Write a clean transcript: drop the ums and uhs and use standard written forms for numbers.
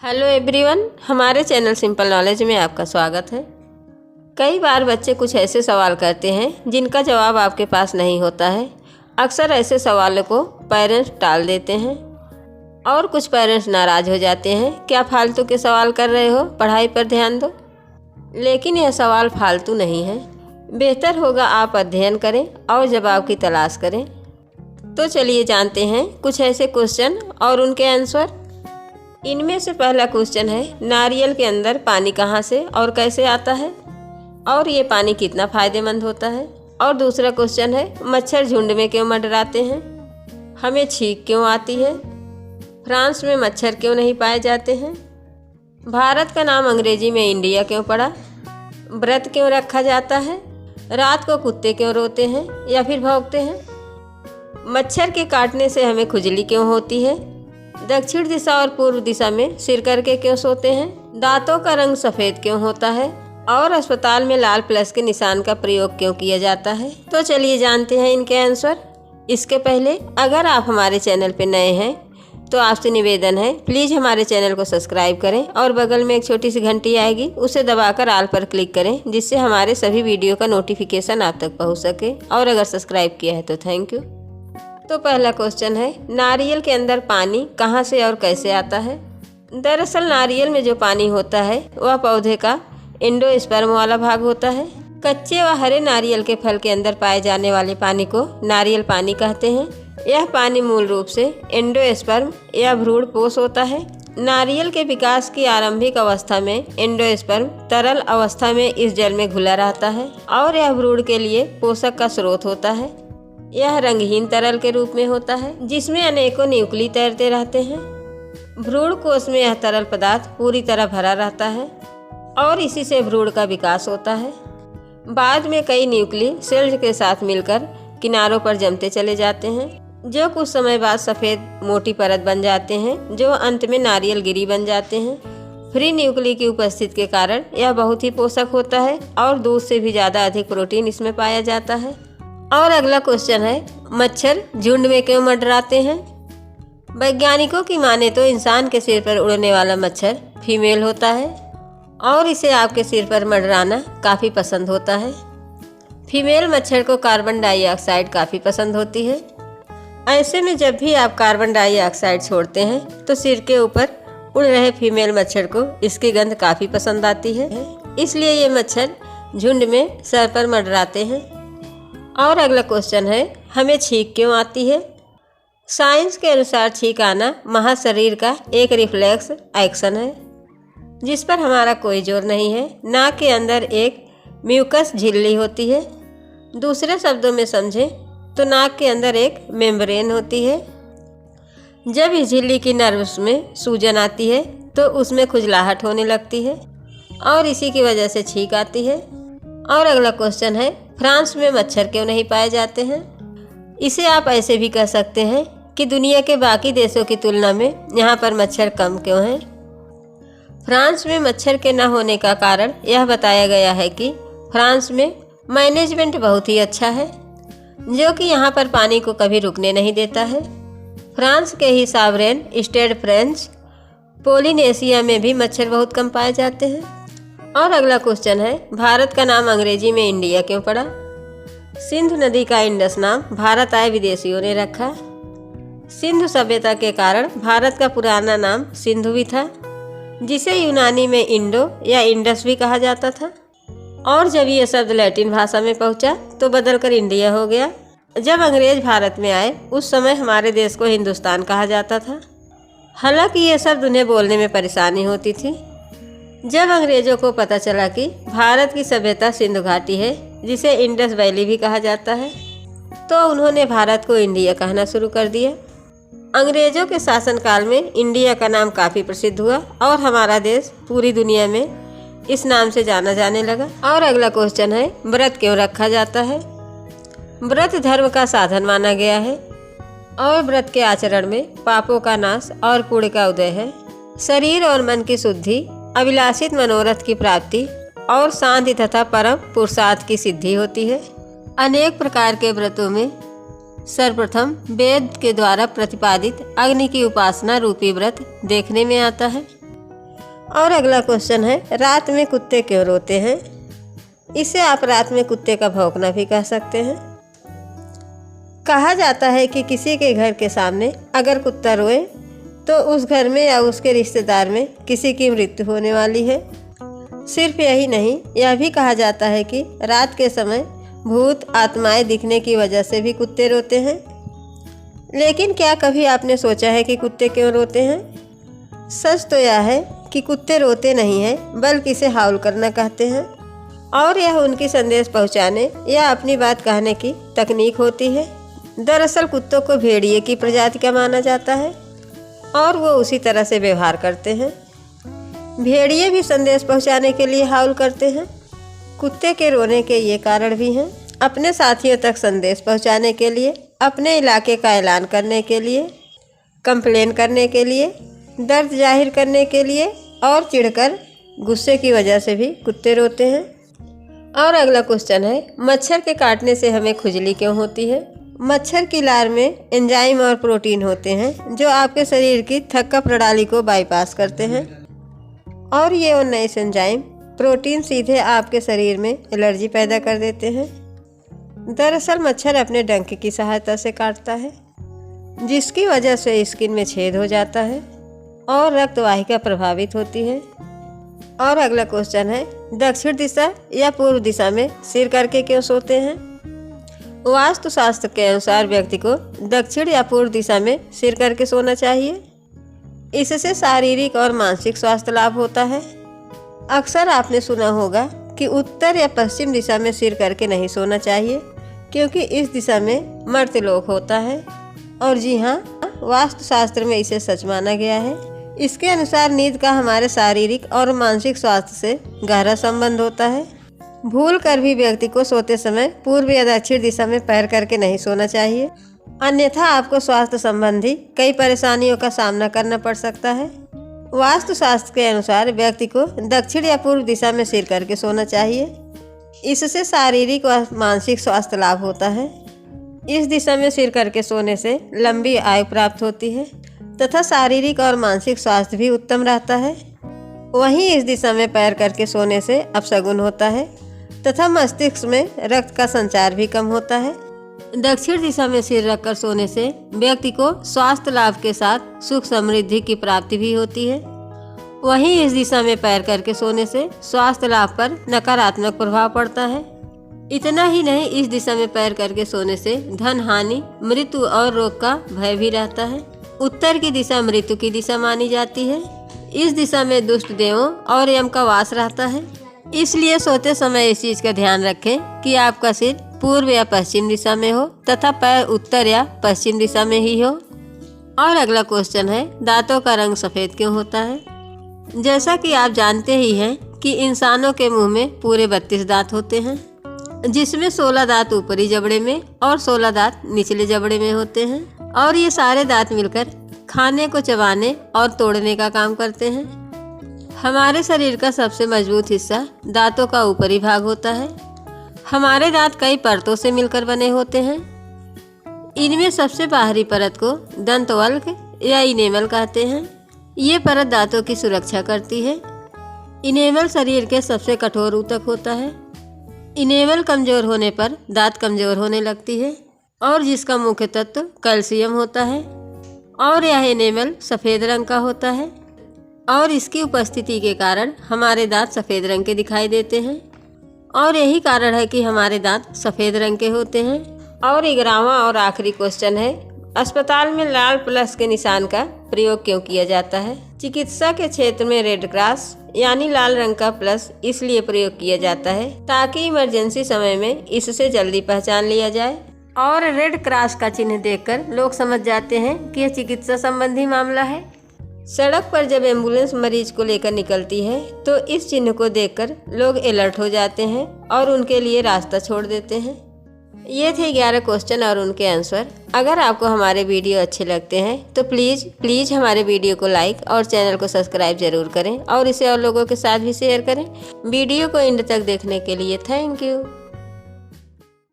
Hello everyone, हमारे channel simple knowledge में आपका स्वागत है। कई बार बच्चे कुछ ऐसे सवाल करते हैं जिनका जवाब आपके पास नहीं होता है। अक्सर ऐसे सवालों को पेरेंट्स टाल देते हैं और कुछ पेरेंट्स नाराज़ हो जाते हैं, क्या फालतू के सवाल कर रहे हो, पढ़ाई पर ध्यान दो। लेकिन यह सवाल फालतू नहीं है। बेहतर होगा आप अध्ययन करें और जवाब की तलाश करें। तो चलिए जानते हैं कुछ ऐसे क्वेश्चन और उनके आंसर। इनमें से पहला क्वेश्चन है, नारियल के अंदर पानी कहाँ से और कैसे आता है और ये पानी कितना फ़ायदेमंद होता है। और दूसरा क्वेश्चन है, मच्छर झुंड में क्यों मंडराते हैं, हमें छींक क्यों आती है, फ्रांस में मच्छर क्यों नहीं पाए जाते हैं, भारत का नाम अंग्रेजी में इंडिया क्यों पड़ा, व्रत क्यों रखा जाता है, रात को कुत्ते क्यों रोते हैं या फिर भौंकते हैं, मच्छर के काटने से हमें खुजली क्यों होती है, दक्षिण दिशा और पूर्व दिशा में सिर करके क्यों सोते हैं, दांतों का रंग सफ़ेद क्यों होता है और अस्पताल में लाल प्लस के निशान का प्रयोग क्यों किया जाता है। तो चलिए जानते हैं इनके आंसर। इसके पहले अगर आप हमारे चैनल पर नए हैं तो आपसे निवेदन है, प्लीज़ हमारे चैनल को सब्सक्राइब करें और बगल में एक छोटी सी घंटी आएगी, उसे दबाकर ऑल पर क्लिक करें, जिससे हमारे सभी वीडियो का नोटिफिकेशन आप तक पहुँच सके। और अगर सब्सक्राइब किया है तो थैंक यू। तो पहला क्वेश्चन है, नारियल के अंदर पानी कहाँ से और कैसे आता है। दरअसल नारियल में जो पानी होता है वह पौधे का एंडोस्पर्म वाला भाग होता है। कच्चे व हरे नारियल के फल के अंदर पाए जाने वाले पानी को नारियल पानी कहते हैं। यह पानी मूल रूप से एंडोस्पर्म या भ्रूण पोष होता है। नारियल के विकास की आरंभिक अवस्था में एंडोस्पर्म तरल अवस्था में इस जल में घुला रहता है और यह भ्रूण के लिए पोषक का स्रोत होता है। यह रंगहीन तरल के रूप में होता है जिसमें अनेकों न्यूक्ली तैरते रहते हैं। भ्रूण कोश में यह तरल पदार्थ पूरी तरह भरा रहता है और इसी से भ्रूण का विकास होता है। बाद में कई न्यूक्ली सेल्स के साथ मिलकर किनारों पर जमते चले जाते हैं, जो कुछ समय बाद सफ़ेद मोटी परत बन जाते हैं, जो अंत में नारियल गिरी बन जाते हैं। फ्री न्यूक्ली की उपस्थिति के कारण यह बहुत ही पोषक होता है और दूध से भी ज़्यादा अधिक प्रोटीन इसमें पाया जाता है। और अगला क्वेश्चन है, मच्छर झुंड में क्यों मंडराते हैं। वैज्ञानिकों की माने तो इंसान के सिर पर उड़ने वाला मच्छर फीमेल होता है और इसे आपके सिर पर मंडराना काफ़ी पसंद होता है। फीमेल मच्छर को कार्बन डाइऑक्साइड काफ़ी पसंद होती है। ऐसे में जब भी आप कार्बन डाइऑक्साइड छोड़ते हैं तो सिर के ऊपर उड़ रहे फीमेल मच्छर को इसकी गंध काफ़ी पसंद आती है, इसलिए ये मच्छर झुंड में सर पर मंडराते हैं। और अगला क्वेश्चन है, हमें छींक क्यों आती है। साइंस के अनुसार छींक आना महाशरीर का एक रिफ्लेक्स एक्शन है जिस पर हमारा कोई जोर नहीं है। नाक के अंदर एक म्यूकस झिल्ली होती है। दूसरे शब्दों में समझें तो नाक के अंदर एक मेम्ब्रेन होती है। जब इस झिल्ली की नर्व्स में सूजन आती है तो उसमें खुजलाहट होने लगती है और इसी की वजह से छींक आती है। और अगला क्वेश्चन है, फ्रांस में मच्छर क्यों नहीं पाए जाते हैं। इसे आप ऐसे भी कह सकते हैं कि दुनिया के बाकी देशों की तुलना में यहाँ पर मच्छर कम क्यों हैं। फ्रांस में मच्छर के न होने का कारण यह बताया गया है कि फ्रांस में मैनेजमेंट बहुत ही अच्छा है, जो कि यहाँ पर पानी को कभी रुकने नहीं देता है। फ्रांस के ही सॉवरेन स्टेट फ्रेंच पोलिनेशिया में भी मच्छर बहुत कम पाए जाते हैं। और अगला क्वेश्चन है, भारत का नाम अंग्रेजी में इंडिया क्यों पड़ा। सिंधु नदी का इंडस नाम भारत आए विदेशियों ने रखा। सिंधु सभ्यता के कारण भारत का पुराना नाम सिंधु भी था, जिसे यूनानी में इंडो या इंडस भी कहा जाता था। और जब ये शब्द लैटिन भाषा में पहुंचा तो बदलकर इंडिया हो गया। जब अंग्रेज भारत में आए उस समय हमारे देश को हिंदुस्तान कहा जाता था। हालांकि ये शब्द उन्हें बोलने में परेशानी होती थी। जब अंग्रेजों को पता चला कि भारत की सभ्यता सिंधु घाटी है, जिसे इंडस वैली भी कहा जाता है, तो उन्होंने भारत को इंडिया कहना शुरू कर दिया। अंग्रेजों के शासनकाल में इंडिया का नाम काफ़ी प्रसिद्ध हुआ और हमारा देश पूरी दुनिया में इस नाम से जाना जाने लगा। और अगला क्वेश्चन है, व्रत क्यों रखा जाता है। व्रत धर्म का साधन माना गया है और व्रत के आचरण में पापों का नाश और पुण्य का उदय है। शरीर और मन की शुद्धि, अभिलाषित मनोरथ की प्राप्ति और शांति तथा परम पुरुषार्थ की सिद्धि होती है। अनेक प्रकार के व्रतों में सर्वप्रथम वेद के द्वारा प्रतिपादित अग्नि की उपासना रूपी व्रत देखने में आता है। और अगला क्वेश्चन है, रात में कुत्ते क्यों रोते हैं? इसे आप रात में कुत्ते का भौंकना भी कह सकते हैं। कहा जाता है कि किसी के घर के सामने अगर कुत्ता रोए तो उस घर में या उसके रिश्तेदार में किसी की मृत्यु होने वाली है। सिर्फ यही नहीं, यह भी कहा जाता है कि रात के समय भूत आत्माएं दिखने की वजह से भी कुत्ते रोते हैं। लेकिन क्या कभी आपने सोचा है कि कुत्ते क्यों रोते हैं? सच तो यह है कि कुत्ते रोते नहीं हैं, बल्कि इसे हाउल करना कहते हैं, और यह उनकी संदेश पहुंचाने या अपनी बात कहने की तकनीक होती है। दरअसल कुत्तों को भेड़िए की प्रजाति का माना जाता है और वो उसी तरह से व्यवहार करते हैं। भेड़िए भी संदेश पहुंचाने के लिए हाउल करते हैं। कुत्ते के रोने के ये कारण भी हैं, अपने साथियों तक संदेश पहुंचाने के लिए, अपने इलाके का ऐलान करने के लिए, कंप्लेन करने के लिए, दर्द जाहिर करने के लिए और चिढ़कर गुस्से की वजह से भी कुत्ते रोते हैं। और अगला क्वेश्चन है, मच्छर के काटने से हमें खुजली क्यों होती है? मच्छर की लार में एंजाइम और प्रोटीन होते हैं जो आपके शरीर की थक्का प्रणाली को बाईपास करते हैं, और ये 19 एंजाइम प्रोटीन सीधे आपके शरीर में एलर्जी पैदा कर देते हैं। दरअसल मच्छर अपने डंक की सहायता से काटता है, जिसकी वजह से स्किन में छेद हो जाता है और रक्त वाहिका प्रभावित होती है। और अगला क्वेश्चन है, दक्षिण दिशा या पूर्व दिशा में सिर करके क्यों सोते हैं? वास्तुशास्त्र के अनुसार व्यक्ति को दक्षिण या पूर्व दिशा में सिर करके सोना चाहिए। इससे शारीरिक और मानसिक स्वास्थ्य लाभ होता है। अक्सर आपने सुना होगा कि उत्तर या पश्चिम दिशा में सिर करके नहीं सोना चाहिए, क्योंकि इस दिशा में मर्त्यलोक होता है। और जी हाँ, वास्तुशास्त्र में इसे सच माना गया है। इसके अनुसार नींद का हमारे शारीरिक और मानसिक स्वास्थ्य से गहरा संबंध होता है। भूल कर भी व्यक्ति को सोते समय पूर्व या दक्षिण दिशा में पैर करके नहीं सोना चाहिए, अन्यथा आपको स्वास्थ्य संबंधी कई परेशानियों का सामना करना पड़ सकता है। वास्तुशास्त्र के अनुसार व्यक्ति को दक्षिण या पूर्व दिशा में सिर करके सोना चाहिए। इससे शारीरिक व मानसिक स्वास्थ्य लाभ होता है। इस दिशा में सिर करके सोने से लंबी आयु प्राप्त होती है तथा शारीरिक और मानसिक स्वास्थ्य भी उत्तम रहता है। वहीं इस दिशा में पैर करके सोने से अपशगुन होता है तथा मस्तिष्क में रक्त का संचार भी कम होता है। दक्षिण दिशा में सिर रखकर सोने से व्यक्ति को स्वास्थ्य लाभ के साथ सुख समृद्धि की प्राप्ति भी होती है। वहीं इस दिशा में पैर करके सोने से स्वास्थ्य लाभ पर नकारात्मक प्रभाव पड़ता है। इतना ही नहीं, इस दिशा में पैर करके सोने से धन हानि, मृत्यु और रोग का भय भी रहता है। उत्तर की दिशा मृत्यु की दिशा मानी जाती है। इस दिशा में दुष्ट देवों और यम का वास रहता है। इसलिए सोते समय इस चीज का ध्यान रखें कि आपका सिर पूर्व या पश्चिम दिशा में हो तथा पैर उत्तर या पश्चिम दिशा में ही हो। और अगला क्वेश्चन है, दांतों का रंग सफेद क्यों होता है? जैसा कि आप जानते ही हैं कि इंसानों के मुंह में पूरे 32 दांत होते हैं, जिसमें 16 दांत ऊपरी जबड़े में और 16 दांत निचले जबड़े में होते हैं। और ये सारे दांत मिलकर खाने को चबाने और तोड़ने का काम करते हैं। हमारे शरीर का सबसे मजबूत हिस्सा दांतों का ऊपरी भाग होता है। हमारे दांत कई परतों से मिलकर बने होते हैं। इनमें सबसे बाहरी परत को दंतवल्क या इनेमल कहते हैं। ये परत दांतों की सुरक्षा करती है। इनेमल शरीर के सबसे कठोर ऊतक होता है। इनेमल कमजोर होने पर दांत कमजोर होने लगती है, और जिसका मुख्य तत्व कैल्शियम होता है। और यह इनेमल सफ़ेद रंग का होता है, और इसकी उपस्थिति के कारण हमारे दांत सफ़ेद रंग के दिखाई देते हैं। और यही कारण है कि हमारे दांत सफ़ेद रंग के होते हैं। और 11वां और आखिरी क्वेश्चन है, अस्पताल में लाल प्लस के निशान का प्रयोग क्यों किया जाता है? चिकित्सा के क्षेत्र में रेड क्रॉस यानी लाल रंग का प्लस इसलिए प्रयोग किया जाता है ताकि इमरजेंसी समय में इससे जल्दी पहचान लिया जाए। और रेड क्रॉस का चिन्ह देखकर लोग समझ जाते हैं कि यह चिकित्सा संबंधी मामला है। सड़क पर जब एम्बुलेंस मरीज को लेकर निकलती है तो इस चिन्ह को देखकर लोग अलर्ट हो जाते हैं और उनके लिए रास्ता छोड़ देते हैं। ये थे 11 क्वेश्चन और उनके आंसर। अगर आपको हमारे वीडियो अच्छे लगते हैं तो प्लीज़ हमारे वीडियो को लाइक और चैनल को सब्सक्राइब जरूर करें और इसे और लोगों के साथ भी शेयर करें। वीडियो को एंड तक देखने के लिए थैंक यू।